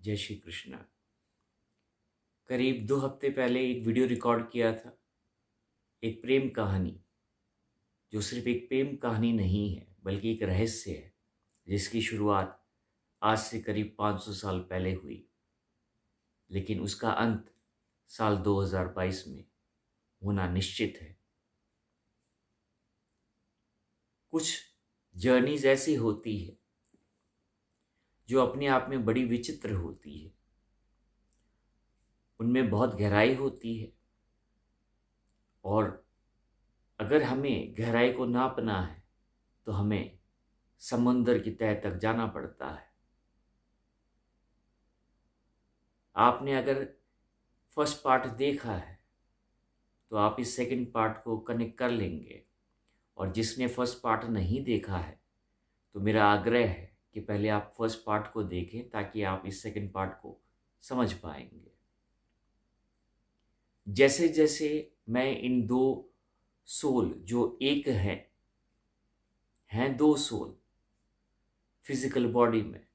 जय श्री कृष्णा। करीब 2 हफ्ते पहले एक वीडियो रिकॉर्ड किया था, एक प्रेम कहानी, जो सिर्फ एक प्रेम कहानी नहीं है बल्कि एक रहस्य है, जिसकी शुरुआत आज से करीब 500 साल पहले हुई, लेकिन उसका अंत साल 2022 में होना निश्चित है। कुछ जर्नीज ऐसी होती है जो अपने आप में बड़ी विचित्र होती है, उनमें बहुत गहराई होती है, और अगर हमें गहराई को नापना है तो हमें समुंदर की तह तक जाना पड़ता है। आपने अगर फर्स्ट पार्ट देखा है तो आप इस सेकंड पार्ट को कनेक्ट कर लेंगे, और जिसने फर्स्ट पार्ट नहीं देखा है तो मेरा आग्रह है कि पहले आप फर्स्ट पार्ट को देखें ताकि आप इस सेकंड पार्ट को समझ पाएंगे। जैसे जैसे मैं इन दो सोल जो एक हैं दो सोल फिजिकल बॉडी में,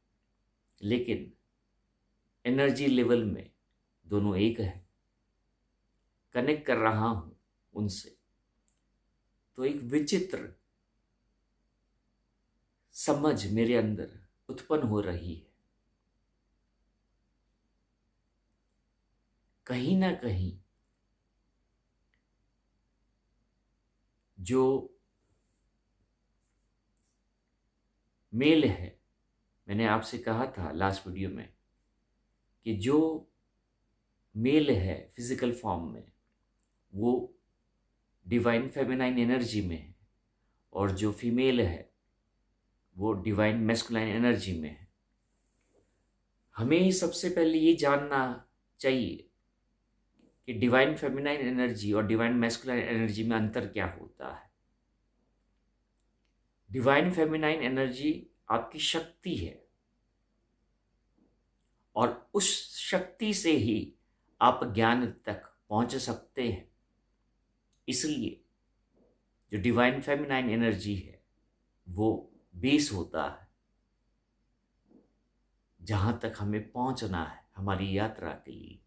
लेकिन एनर्जी लेवल में दोनों एक है, कनेक्ट कर रहा हूँ उनसे, तो एक विचित्र समझ मेरे अंदर उत्पन्न हो रही है। कहीं ना कहीं जो मेल है, मैंने आपसे कहा था लास्ट वीडियो में कि जो मेल है फिजिकल फॉर्म में वो डिवाइन फेमिनाइन एनर्जी में है, और जो फीमेल है वो डिवाइन मैस्कुलाइन एनर्जी में है। हमें सबसे पहले ये जानना चाहिए कि डिवाइन फेमिनाइन एनर्जी और डिवाइन मैस्कुलाइन एनर्जी में अंतर क्या होता है। डिवाइन फेमिनाइन एनर्जी आपकी शक्ति है, और उस शक्ति से ही आप ज्ञान तक पहुंच सकते हैं। इसलिए जो डिवाइन फेमिनाइन एनर्जी है वो बेस होता है जहां तक हमें पहुंचना है हमारी यात्रा के लिए।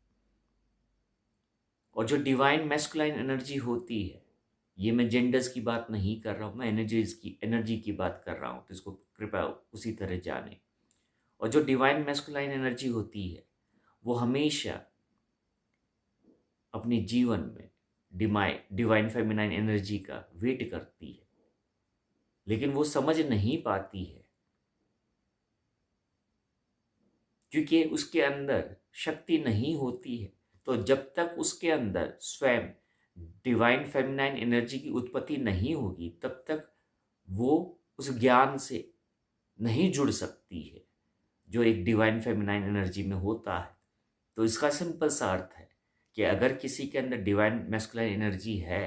और जो डिवाइन मैस्कुलाइन एनर्जी होती है, ये मैं जेंडर्स की बात नहीं कर रहा हूँ, मैं एनर्जी की बात कर रहा हूँ, तो इसको कृपया उसी तरह जाने। और जो डिवाइन मैस्कुलाइन एनर्जी होती है वो हमेशा अपने जीवन में डिवाइन फेमिनाइन एनर्जी का वेट करती है, लेकिन वो समझ नहीं पाती है क्योंकि उसके अंदर शक्ति नहीं होती है। तो जब तक उसके अंदर स्वयं डिवाइन फेमिनाइन एनर्जी की उत्पत्ति नहीं होगी तब तक वो उस ज्ञान से नहीं जुड़ सकती है जो एक डिवाइन फेमिनाइन एनर्जी में होता है। तो इसका सिंपल सा अर्थ है कि अगर किसी के अंदर डिवाइन मैस्कुलाइन एनर्जी है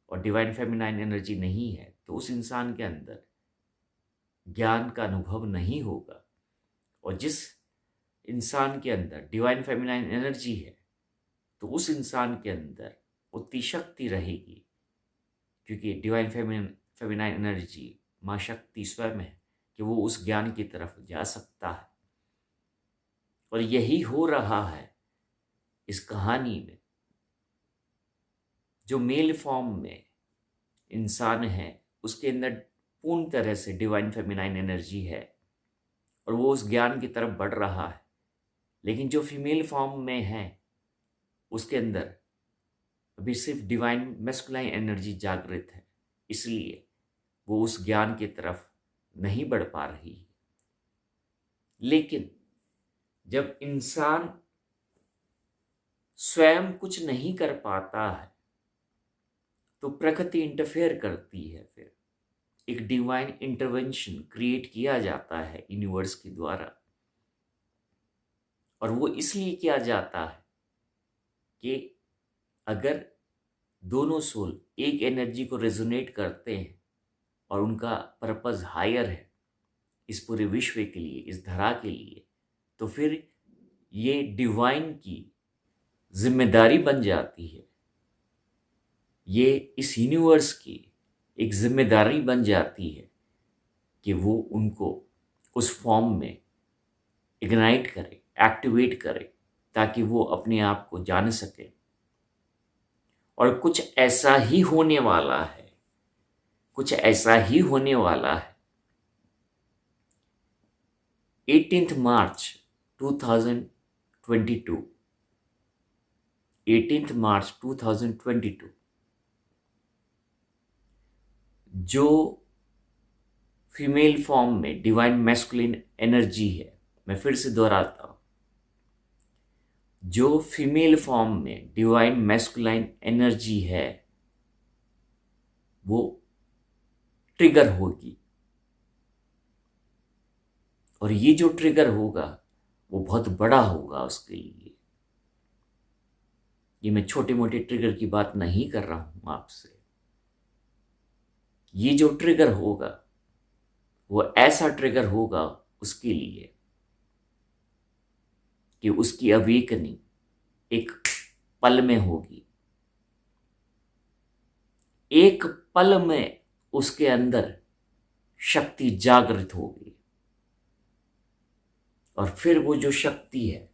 और डिवाइन फेमिनाइन एनर्जी नहीं है तो उस इंसान के अंदर ज्ञान का अनुभव नहीं होगा। और जिस इंसान के अंदर डिवाइन फेमिनाइन एनर्जी है तो उस इंसान के अंदर उतनी शक्ति रहेगी, क्योंकि डिवाइन फेमिनाइन एनर्जी माँ शक्ति स्वयं है कि वो उस ज्ञान की तरफ जा सकता है। और यही हो रहा है इस कहानी में। जो मेल फॉर्म में इंसान है उसके अंदर पूर्ण तरह से डिवाइन फेमिनाइन एनर्जी है और वो उस ज्ञान की तरफ बढ़ रहा है, लेकिन जो फीमेल फॉर्म में है उसके अंदर अभी सिर्फ डिवाइन मैस्कुलाइन एनर्जी जागृत है, इसलिए वो उस ज्ञान की तरफ नहीं बढ़ पा रही है। लेकिन जब इंसान स्वयं कुछ नहीं कर पाता है तो प्रकृति इंटरफेयर करती है, फिर एक डिवाइन इंटरवेंशन क्रिएट किया जाता है यूनिवर्स के द्वारा। और वो इसलिए किया जाता है कि अगर दोनों सोल एक एनर्जी को रेजोनेट करते हैं और उनका पर्पस हायर है इस पूरे विश्व के लिए, इस धरा के लिए, तो फिर ये डिवाइन की जिम्मेदारी बन जाती है, ये इस यूनिवर्स की एक जिम्मेदारी बन जाती है कि वो उनको उस फॉर्म में इग्नाइट करे, एक्टिवेट करे ताकि वो अपने आप को जान सके। और कुछ ऐसा ही होने वाला है, कुछ ऐसा ही होने वाला है। 18 मार्च 2022, 18 मार्च 2022 जो फीमेल फॉर्म में डिवाइन मैस्कुलिन एनर्जी है, मैं फिर से दोहराता हूं, जो फीमेल फॉर्म में डिवाइन मैस्कुलाइन एनर्जी है वो ट्रिगर होगी। और ये जो ट्रिगर होगा वो बहुत बड़ा होगा उसके लिए। ये मैं छोटे मोटे ट्रिगर की बात नहीं कर रहा हूं आपसे। ये जो ट्रिगर होगा वो ऐसा ट्रिगर होगा उसके लिए कि उसकी अवेकनिंग एक पल में होगी। एक पल में उसके अंदर शक्ति जागृत होगी और फिर वो जो शक्ति है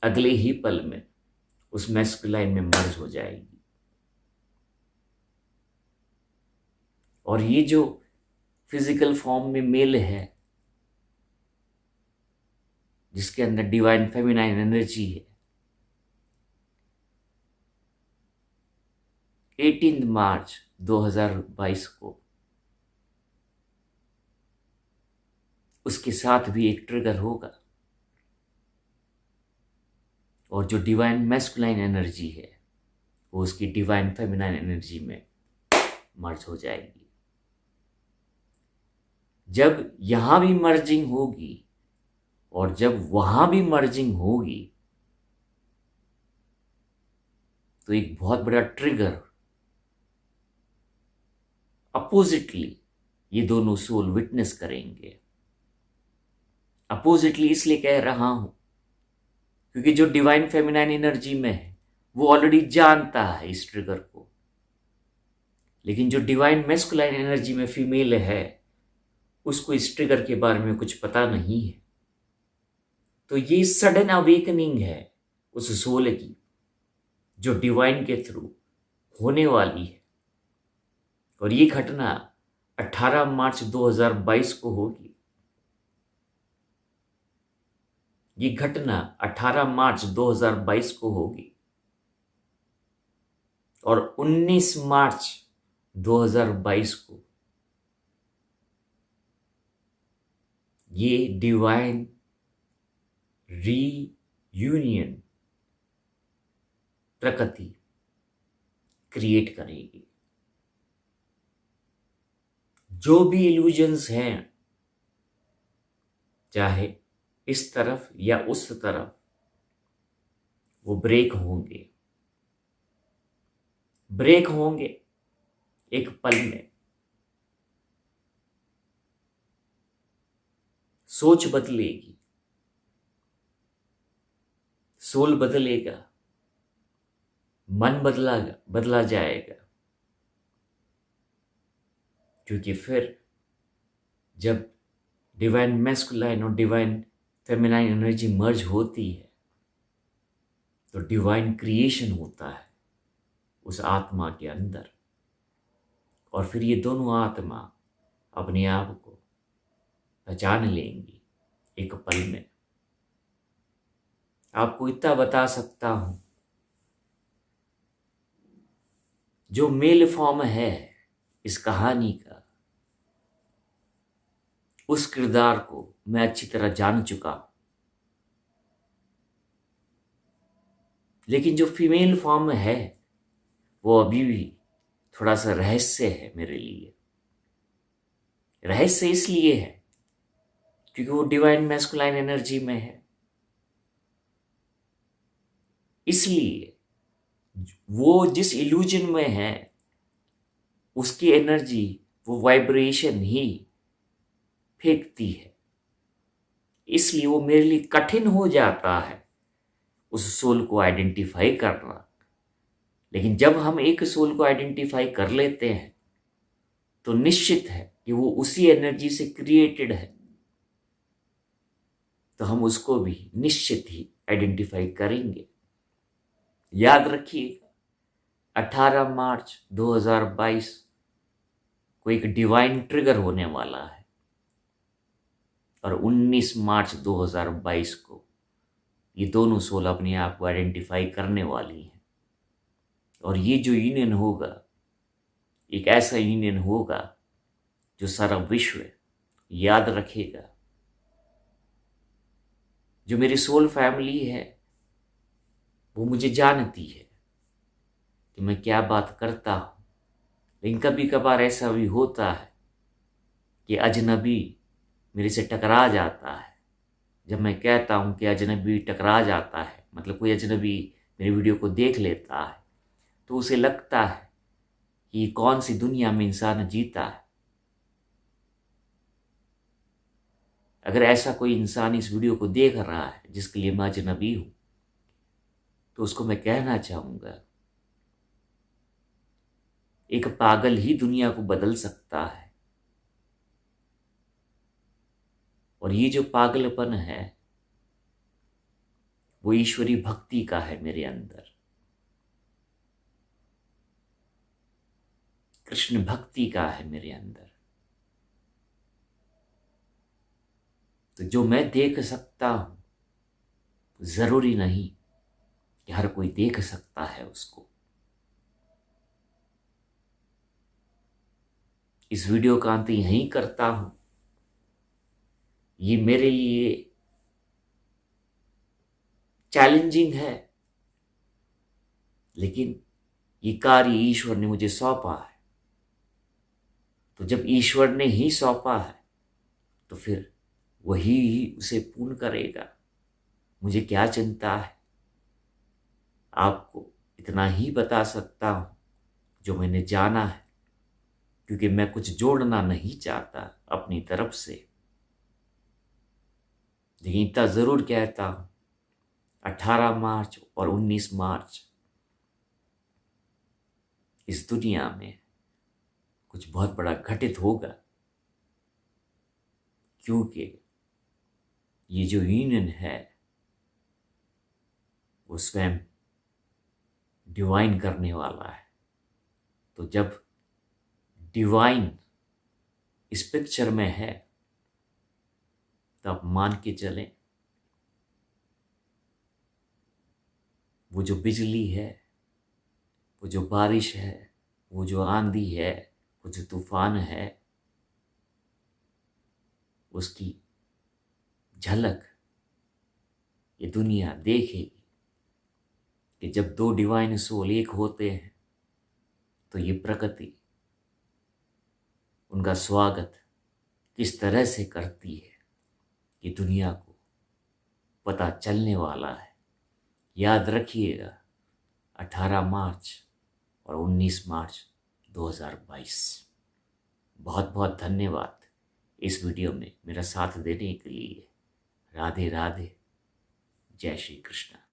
अगले ही पल में उस मैस्कुलाइन में मर्ज हो जाएगी। और ये जो फिजिकल फॉर्म में मेल है जिसके अंदर डिवाइन फेमिनाइन एनर्जी है, 18 मार्च 2022 को उसके साथ भी एक ट्रिगर होगा और जो डिवाइन मैस्कुलाइन एनर्जी है वो उसकी डिवाइन फेमिनाइन एनर्जी में मर्ज हो जाएगी। जब यहां भी मर्जिंग होगी और जब वहां भी मर्जिंग होगी तो एक बहुत बड़ा ट्रिगर अपोजिटली ये दोनों सोल विटनेस करेंगे। अपोजिटली इसलिए कह रहा हूं क्योंकि जो डिवाइन फेमिनाइन एनर्जी में है वो ऑलरेडी जानता है इस ट्रिगर को, लेकिन जो डिवाइन मैस्कुलाइन एनर्जी में फीमेल है उसको इस ट्रिगर के बारे में कुछ पता नहीं है। तो ये सडन अवेकनिंग है उस सोल की जो डिवाइन के थ्रू होने वाली है। और ये घटना 18 मार्च 2022 को होगी। ये घटना 18 मार्च 2022 को होगी और 19 मार्च 2022 को ये डिवाइन रीयूनियन प्रकृति क्रिएट करेगी। जो भी इल्यूजन्स हैं चाहे इस तरफ या उस तरफ वो ब्रेक होंगे एक पल में। सोच बदलेगी, सोल बदलेगा, मन बदला जाएगा। क्योंकि फिर जब डिवाइन मैस्कुलाइन और डिवाइन फेमिनाइन एनर्जी मर्ज होती है तो डिवाइन क्रिएशन होता है उस आत्मा के अंदर। और फिर ये दोनों आत्मा अपने आप को पहचान लेंगी एक पल में। आपको इतना बता सकता हूं, जो मेल फॉर्म है इस कहानी का, उस किरदार को मैं अच्छी तरह जान चुका हूं। लेकिन जो फीमेल फॉर्म है वो अभी भी थोड़ा सा रहस्य है मेरे लिए। रहस्य इसलिए है क्योंकि वो डिवाइन मैस्कुलाइन एनर्जी में है। इसलिए वो जिस इल्यूजन में है उसकी एनर्जी वो वाइब्रेशन ही फेंकती है। इसलिए वो मेरे लिए कठिन हो जाता है उस सोल को आइडेंटिफाई करना। लेकिन जब हम एक सोल को आइडेंटिफाई कर लेते हैं तो निश्चित है कि वो उसी एनर्जी से क्रिएटेड है। तो हम उसको भी निश्चित ही आइडेंटिफाई करेंगे। याद रखिएगा, 18 मार्च 2022 को एक डिवाइन ट्रिगर होने वाला है और 19 मार्च 2022 को ये दोनों सोल अपने आप को आइडेंटिफाई करने वाली हैं। और ये जो यूनियन होगा, एक ऐसा यूनियन होगा जो सारा विश्व याद रखेगा। जो मेरी सोल फैमिली है वो मुझे जानती है कि मैं क्या बात करता हूँ, लेकिन कभी कभार ऐसा भी होता है कि अजनबी मेरे से टकरा जाता है। जब मैं कहता हूँ कि अजनबी टकरा जाता है, मतलब कोई अजनबी मेरी वीडियो को देख लेता है, तो उसे लगता है कि कौन सी दुनिया में इंसान जीता है। अगर ऐसा कोई इंसान इस वीडियो को देख रहा है जिसके लिए मैं अजनबी हूँ, तो उसको मैं कहना चाहूँगा, एक पागल ही दुनिया को बदल सकता है। और ये जो पागलपन है वो ईश्वरी भक्ति का है मेरे अंदर, कृष्ण भक्ति का है मेरे अंदर। तो जो मैं देख सकता हूं, जरूरी नहीं कि हर कोई देख सकता है उसको। इस वीडियो का अंत यहीं करता हूं। ये मेरे लिए चैलेंजिंग है, लेकिन ये कार्य ईश्वर ने मुझे सौंपा है। तो जब ईश्वर ने ही सौंपा है तो फिर वही ही उसे पूर्ण करेगा। मुझे क्या चिंता है। आपको इतना ही बता सकता हूं जो मैंने जाना है, क्योंकि मैं कुछ जोड़ना नहीं चाहता अपनी तरफ से। लेकिन इतना जरूर कहता हूं, 18 मार्च और 19 मार्च इस दुनिया में कुछ बहुत बड़ा घटित होगा, क्योंकि ये जो यूनियन है वो स्वयं डिवाइन करने वाला है। तो जब डिवाइन इस पिक्चर में है तो आप मान के चलें, वो जो बिजली है, वो जो बारिश है, वो जो आंधी है, वो जो तूफान है, उसकी झलक ये दुनिया देखेगी कि जब दो डिवाइन सोल एक होते हैं तो ये प्रकृति उनका स्वागत किस तरह से करती है, ये दुनिया को पता चलने वाला है। याद रखिएगा, 18 मार्च और 19 मार्च 2022। बहुत बहुत धन्यवाद इस वीडियो में मेरा साथ देने के लिए। राधे राधे, जय श्री कृष्ण।